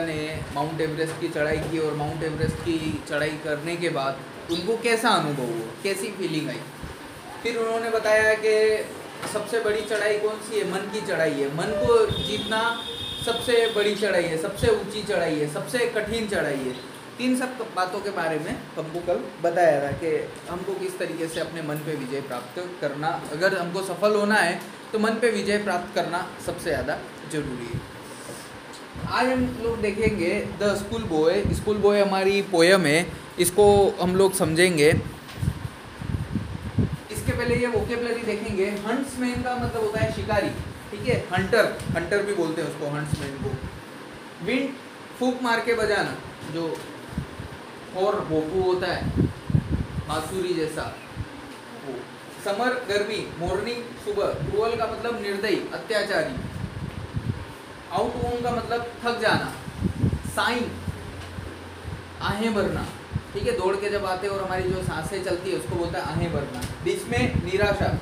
ने mount Everest की चढ़ाई की और माउंट एवरेस्ट की चढ़ाई करने के बाद उनको कैसा अनुभव हुआ, कैसी फीलिंग आई। फिर उन्होंने बताया कि सबसे बड़ी चढ़ाई कौन सी है, मन की चढ़ाई है। मन को जीतना सबसे बड़ी चढ़ाई है, सबसे ऊंची चढ़ाई है, सबसे कठिन चढ़ाई है। तीन सब बातों के बारे में हमको कल बताया था कि हमको किस तरीके से अपने मन पे विजय प्राप्त करना, अगर हमको सफल होना है तो मन पे विजय प्राप्त करना सबसे ज़्यादा जरूरी है। आज हम लोग देखेंगे the school boy. School boy हमारी पोयम है, इसको हम लोग समझेंगे। इसके पहले ये वोकेबलरी देखेंगे। हंट्समैन का मतलब होता है शिकारी, ठीक है। हंटर, हंटर भी बोलते हैं उसको, हंट्समैन को। विंड, फूंक मार के बजाना, जो और भोपू होता है बांसुरी जैसा वो। समर, गर्मी। मॉर्निंग, सुबह। क्रूअल का मतलब निर्दयी, अत्याचारी। आउटवोम का मतलब थक जाना। साइन, आहें भरना, ठीक है। दौड़ के जब आते हैं और हमारी जो सांसें चलती है उसको बोलता है आहें भरना। डिस्मे, निराशा।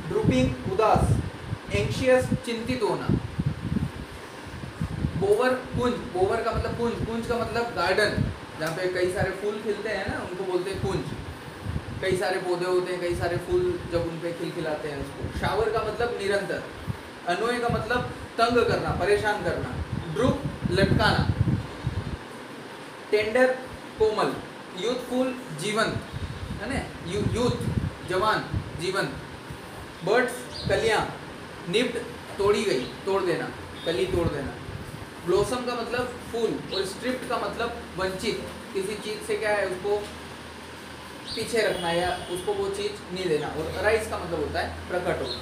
ड्रूपिंग, उदास। एंशियस, चिंतित होना। बोवर, कुंज। बोवर का मतलब कुंज, कुंज का मतलब गार्डन, जहाँ पे कई सारे फूल खिलते हैं ना, उनको बोलते हैं कुंज। कई सारे पौधे होते हैं, कई सारे फूल जब उन पे खिलखिलाते हैं उसको। शावर का मतलब निरंतर। अनोय का मतलब तंग करना, परेशान करना। ड्रूप, लटकाना। टेंडर, कोमल। यूथफुल, जीवंत, है ना। यूथ, जवान, जीवंत। बर्ड्स, कलियां। निप्ड, तोड़ी गई, तोड़ देना, कली तोड़ देना। ब्लॉसम का मतलब फूल, और स्ट्रिप्ट का मतलब वंचित, किसी चीज से क्या है उसको पीछे रखना या उसको वो चीज नहीं देना। और अराइज का मतलब होता है प्रकट होना,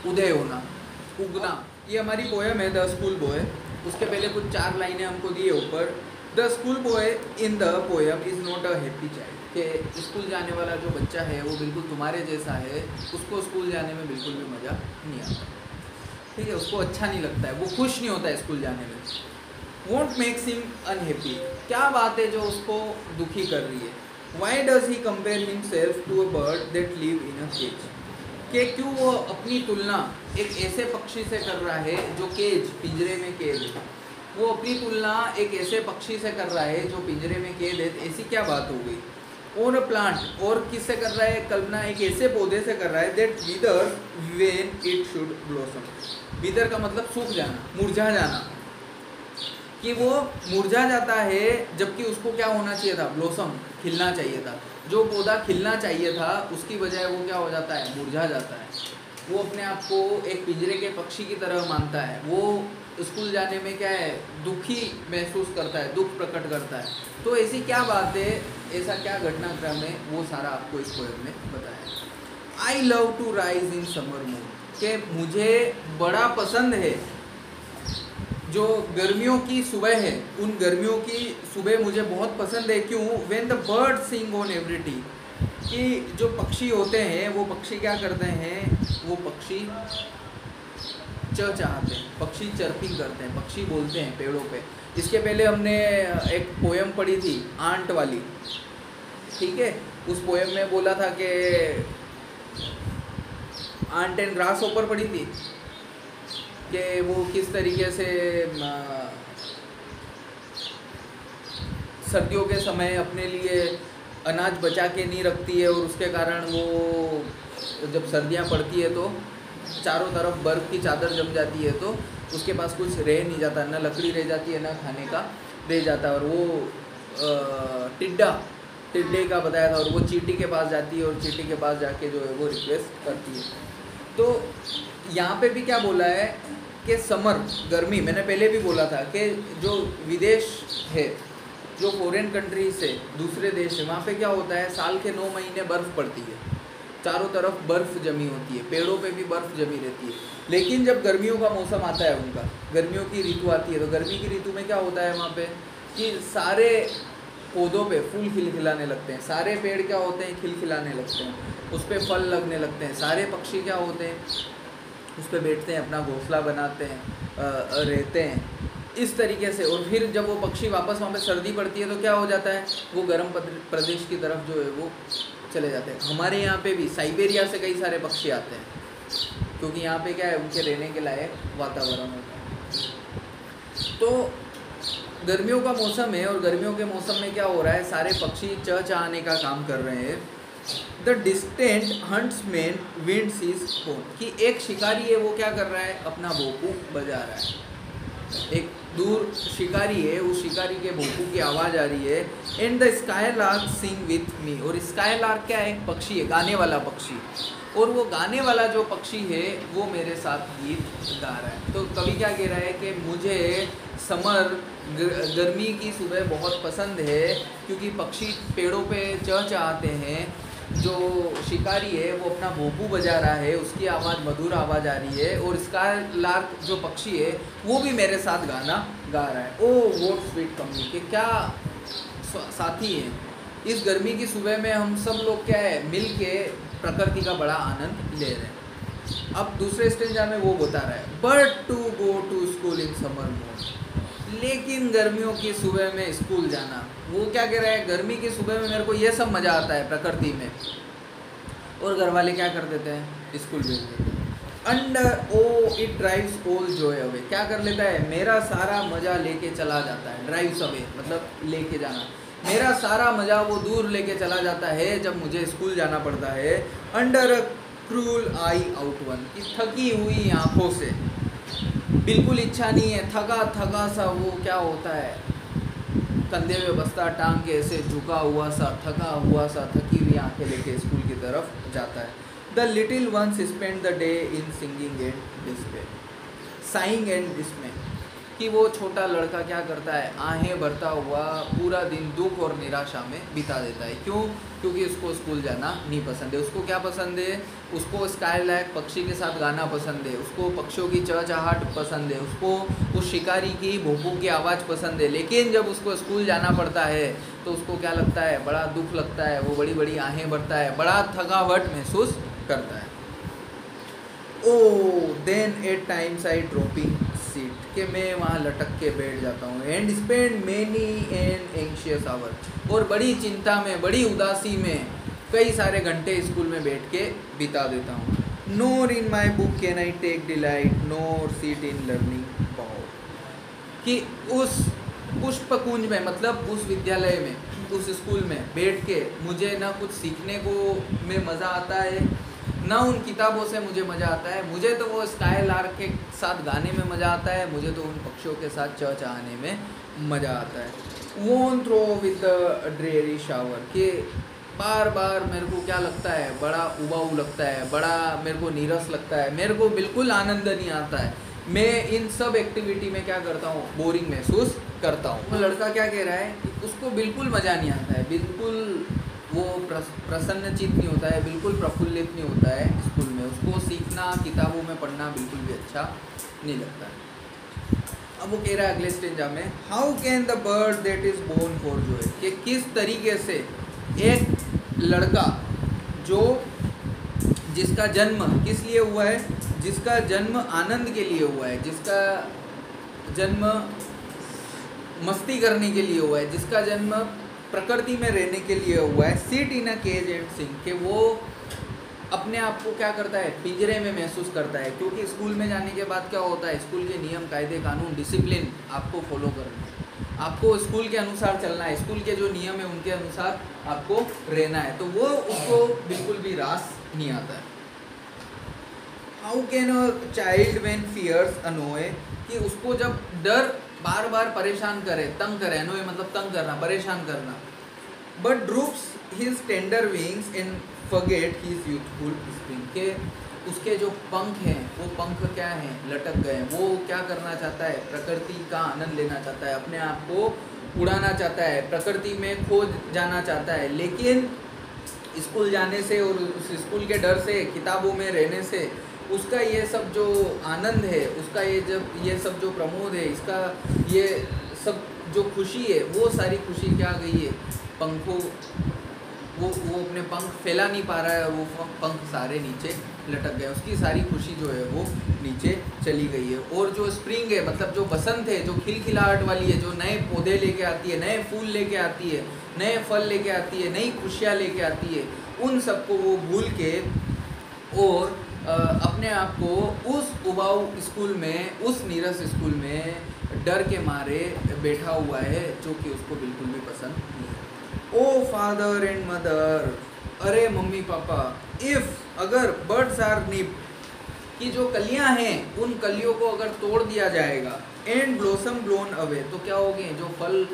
उदय होना, उगना। ये हमारी पोयम है द स्कूल बॉय। उसके पहले कुछ 4 लाइनें हमको दी है ऊपर। The school boy in the poem is not a happy child, कि स्कूल जाने वाला जो बच्चा है वो बिल्कुल तुम्हारे जैसा है, उसको स्कूल जाने में बिल्कुल भी मज़ा नहीं आता, ठीक है। उसको अच्छा नहीं लगता है, वो खुश नहीं होता है स्कूल जाने में। वॉन्ट मेक्स हिम अनहैप्पी, क्या बात है जो उसको दुखी कर रही है। Why does he compare himself to a bird that live in a cage, कि क्यों वो अपनी तुलना एक ऐसे पक्षी से कर रहा है जो केज, पिंजरे में कैद है। वो अपनी तुलना एक ऐसे पक्षी से कर रहा है जो पिंजरे में कैद है, ऐसी क्या बात हो गई। और अ प्लांट, और किससे कर रहा है कल्पना, एक ऐसे पौधे से कर रहा है that whether when it should blossom. Whether का मतलब सूख जाना, मुरझा जाना, कि वो मुरझा जाता है जबकि उसको क्या होना चाहिए था, ब्लॉसम, खिलना चाहिए था। जो पौधा खिलना चाहिए था उसकी बजाय वो क्या हो जाता है, मुरझा जाता है। वो अपने आप को एक पिंजरे के पक्षी की तरह मानता है। वो स्कूल जाने में क्या है, दुखी महसूस करता है, दुख प्रकट करता है। तो ऐसी क्या बात है, ऐसा क्या घटनाक्रम है, वो सारा आपको इस पोएम में बताया। I love to rise in summer moon, कि मुझे बड़ा पसंद है जो गर्मियों की सुबह है, उन गर्मियों की सुबह मुझे बहुत पसंद है। क्यों, when the bird sing on every tree, कि जो पक्षी होते हैं वो पक्षी क्या करते हैं, वो पक्षी चहचहाते हैं, पक्षी चर्पिंग करते हैं, पक्षी बोलते हैं पेड़ों पे। इसके पहले हमने एक पोयम पढ़ी थी आंट वाली, ठीक है। उस पोयम में बोला था कि आंट एंड ग्रास ऊपर पढ़ी थी, कि वो किस तरीके से सर्दियों के समय अपने लिए अनाज बचा के नहीं रखती है, और उसके कारण वो जब सर्दियाँ पड़ती है तो चारों तरफ बर्फ़ की चादर जम जाती है, तो उसके पास कुछ रह नहीं जाता, ना लकड़ी रह जाती है ना खाने का रह जाता। और वो टिड्डे का बताया था, और वो चींटी के पास जाती है और चींटी के पास जाके जो है वो रिक्वेस्ट करती है। तो यहाँ पे भी क्या बोला है कि समर, गर्मी, मैंने पहले भी बोला था कि जो विदेश है, जो फॉरेन कंट्री से दूसरे देश है, वहाँ पे क्या होता है, साल के 9 महीने बर्फ़ पड़ती है, चारों तरफ बर्फ़ जमी होती है, पेड़ों पे भी बर्फ़ जमी रहती है। लेकिन जब गर्मियों का मौसम आता है, उनका गर्मियों की ऋतु आती है, तो गर्मी की ऋतु में क्या होता है वहाँ पे कि सारे पौधों पे फूल खिलखिलाने लगते हैं, सारे पेड़ क्या होते हैं, खिलखिलाने लगते हैं, उस पर फल लगने लगते हैं, सारे पक्षी क्या होते हैं, उस पर बैठते हैं, अपना घोंसला बनाते हैं, रहते हैं इस तरीके से। और फिर जब वो पक्षी वापस वहाँ पे सर्दी पड़ती है तो क्या हो जाता है, वो गर्म प्रदेश की तरफ जो है वो चले जाते हैं। हमारे यहाँ पे भी साइबेरिया से कई सारे पक्षी आते हैं, क्योंकि यहाँ पे क्या है, उनके रहने के लायक वातावरण होता है। तो गर्मियों का मौसम है और गर्मियों के मौसम में क्या हो रहा है, सारे पक्षी चहचहाने का काम कर रहे हैं। The distant huntsman winds his horn, कि एक शिकारी है वो क्या कर रहा है, अपना भोंपू बजा रहा है। एक दूर शिकारी है, उस शिकारी के भोंपू की आवाज़ आ रही है। And the skylark Singh with me, और स्काईलार्क क्या है, पक्षी है, गाने वाला पक्षी, और वो गाने वाला जो पक्षी है वो मेरे साथ गीत गा रहा है। तो कवि क्या कह रहा है कि मुझे समर गर्मी की सुबह बहुत पसंद है, क्योंकि पक्षी पेड़ों पे चहचहाते हैं, जो शिकारी है वो अपना भोंपू बजा रहा है, उसकी आवाज़ मधुर आवाज़ आ रही है, और स्काईलार्क जो पक्षी है वो भी मेरे साथ गाना गा रहा है। ओ व्हाट स्वीट कंपनी, के क्या साथी हैं। इस गर्मी की सुबह में हम सब लोग क्या है, मिल के प्रकृति का बड़ा आनंद ले रहे हैं। अब दूसरे स्टेंजा में वो बता रहा है, but to go to school in summer mode, लेकिन गर्मियों की सुबह में स्कूल जाना, वो क्या कह रहा है, गर्मी की सुबह में मेरे को ये सब मज़ा आता है प्रकृति में, और घर वाले क्या कर देते हैं, स्कूल भेज देते हैं। Under O it drives all joy away, क्या कर लेता है, मेरा सारा मज़ा लेके चला जाता है। ड्राइव्स अवे मतलब लेके जाना, मेरा सारा मज़ा वो दूर लेके चला जाता है जब मुझे स्कूल जाना पड़ता है। Under a cruel I out one, की थकी हुई आँखों से, बिल्कुल इच्छा नहीं है, थका थका सा वो क्या होता है, कंधे में बस्ता टांग के ऐसे झुका हुआ सा, थका हुआ सा, थकी हुई आंखें लेके स्कूल की तरफ जाता है। The little ones spend the day in singing and display, saying and डिस्मे, कि वो छोटा लड़का क्या करता है, आहें भरता हुआ पूरा दिन दुख और निराशा में बिता देता है। क्यों? क्योंकि उसको स्कूल जाना नहीं पसंद है। उसको क्या पसंद है, उसको स्काईलार्क पक्षी के साथ गाना पसंद है, उसको पक्षियों की चहचहाट पसंद है, उसको उस शिकारी की भोंपू की आवाज़ पसंद है। लेकिन जब उसको स्कूल जाना पड़ता है तो उसको क्या लगता है, बड़ा दुख लगता है, वो बड़ी बड़ी आहें भरता है, बड़ा थकावट महसूस करता है। Oh then at times I dropping sit, कि मैं वहाँ लटक के बैठ जाता हूँ। And spend many and anxious hour, और बड़ी चिंता में, बड़ी उदासी में कई सारे घंटे स्कूल में बैठ के बिता देता हूँ। Nor in my book can I take delight, nor sit in learning power, कि उस पुष्पकुंज में, मतलब उस विद्यालय में, उस स्कूल में बैठ के मुझे ना कुछ सीखने को में मज़ा आता है, ना उन किताबों से मुझे मज़ा आता है। मुझे तो वो स्काईलार्क के साथ गाने में मज़ा आता है, मुझे तो उन पक्षियों के साथ चहचहाने में मज़ा आता है। Worn through with the dreary shower, कि बार बार मेरे को क्या लगता है, बड़ा उबाऊ लगता है, बड़ा मेरे को नीरस लगता है, मेरे को बिल्कुल आनंद नहीं आता है। मैं इन सब एक्टिविटी में क्या करता हूँ, बोरिंग महसूस करता हूँ। वो लड़का क्या कह रहा है कि उसको बिल्कुल मज़ा नहीं आता है, बिल्कुल वो प्रसन्नचित नहीं होता है, बिल्कुल प्रफुल्लित नहीं होता है स्कूल में, उसको सीखना, किताबों में पढ़ना बिल्कुल भी अच्छा नहीं लगता है। अब वो कह रहा है अगले स्टेंजा में, how can the bird that is born for joy, कि किस तरीके से एक लड़का जो जिसका जन्म किस लिए हुआ है, जिसका जन्म आनंद के लिए हुआ है, जिसका जन्म मस्ती करने के लिए हुआ है, जिसका जन्म प्रकृति में रहने के लिए हुआ है, sit in a cage and sing, कि वो अपने आप को क्या करता है, पिंजरे में महसूस करता है। क्योंकि स्कूल में जाने के बाद क्या होता है, स्कूल के नियम, कायदे, कानून, डिसिप्लिन आपको फॉलो करना है, आपको स्कूल के अनुसार चलना है, स्कूल के जो नियम है उनके अनुसार आपको रहना है, तो वो उसको बिल्कुल भी रास नहीं आता है। How can a child when fears annoy, कि उसको जब डर बार बार परेशान करे, तंग करे, अनोए मतलब तंग करना, परेशान करना, but droops his tender wings and forget his youthful spring, के उसके जो पंख हैं, वो पंख क्या हैं, लटक गए। वो क्या करना चाहता है, प्रकृति का आनंद लेना चाहता है, अपने आप को उड़ाना चाहता है, प्रकृति में खो जाना चाहता है। लेकिन स्कूल जाने से और उस स्कूल के डर से, किताबों में रहने से उसका ये सब जो आनंद है, उसका ये सब जो प्रमोद है, इसका ये सब जो खुशी है, वो सारी खुशी क्या गई है, पंखों, वो अपने पंख फैला नहीं पा रहा है, और वो पंख सारे नीचे लटक गए, उसकी सारी खुशी जो है वो नीचे चली गई है। और जो स्प्रिंग है, मतलब जो बसंत है, जो खिलखिलाहट वाली है, जो नए पौधे लेके आती है, नए फूल लेके आती है, नए फल लेके आती है, नई खुशियाँ लेके आती है, उन सबको वो भूल के और अपने आप को उस उबाऊ स्कूल में, उस नीरस स्कूल में डर के मारे बैठा हुआ है, जो कि उसको बिल्कुल भी पसंद नहीं है। ओ फादर एंड मदर, अरे मम्मी पापा, इफ़ अगर बर्ड्स आर निप्ड, कि जो कलियां हैं उन कलियों को अगर तोड़ दिया जाएगा, एंड ब्लॉसम ब्लोन अवे, तो क्या होंगे, जो फल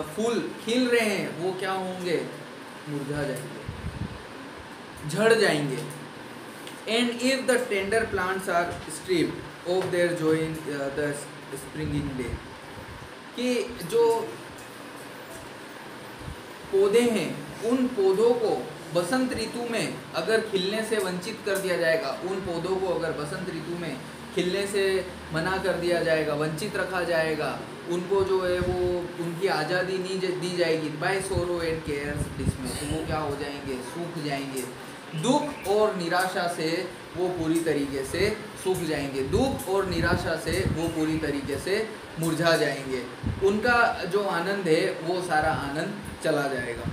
फूल खिल रहे हैं वो क्या होंगे, मुरझा जाएंगे, झड़ जाएंगे। And if the tender plants are stripped of their joy in the springing day, कि जो पौधे हैं उन पौधों को बसंत ऋतु में अगर खिलने से वंचित कर दिया जाएगा, उन पौधों को अगर बसंत ऋतु में खिलने से मना कर दिया जाएगा, वंचित रखा जाएगा, उनको जो है वो उनकी आज़ादी नहीं दी जाएगी, बाय सोरो एंड केयर्स डिसमे, तो वो क्या हो जाएंगे, सूख जाएंगे। दुख और निराशा से वो पूरी तरीके से सूख जाएंगे, दुख और निराशा से वो पूरी तरीके से मुरझा जाएंगे, उनका जो आनंद है वो सारा आनंद चला जाएगा।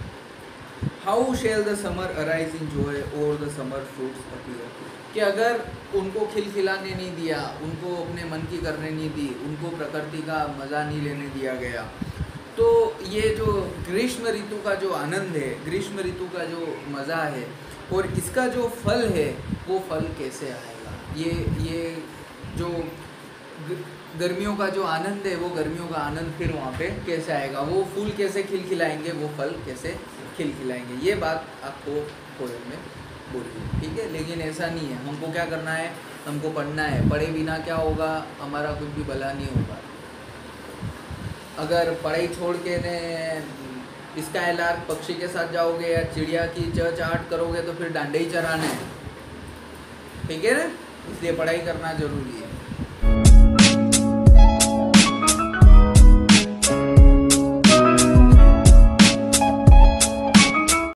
How shall the summer arise in joy और द समर फ्रूट्स अपीयर, कि अगर उनको खिलखिलाने नहीं दिया, उनको अपने मन की करने नहीं दी, उनको प्रकृति का मज़ा नहीं लेने दिया गया, तो ये जो ग्रीष्म ऋतु का जो आनंद है, ग्रीष्म ऋतु का जो मज़ा है और इसका जो फल है वो फल कैसे आएगा, ये जो गर्मियों का जो आनंद है वो गर्मियों का आनंद फिर वहाँ पे कैसे आएगा, वो फूल कैसे खिलखिलाएंगे, वो फल कैसे खिलखिलाएंगे, ये बात आपको पोएम में बोली, ठीक है। लेकिन ऐसा नहीं है, हमको क्या करना है, हमको पढ़ना है, पढ़े बिना क्या होगा, हमारा कुछ भी भला नहीं होगा। अगर पढ़ाई छोड़ के ने स्काई लार्क पक्षी के साथ जाओगे या चिड़िया की चहचहाट करोगे तो फिर डांडे ही चराना है, ठीक है ना, इसलिए पढ़ाई करना जरूरी है।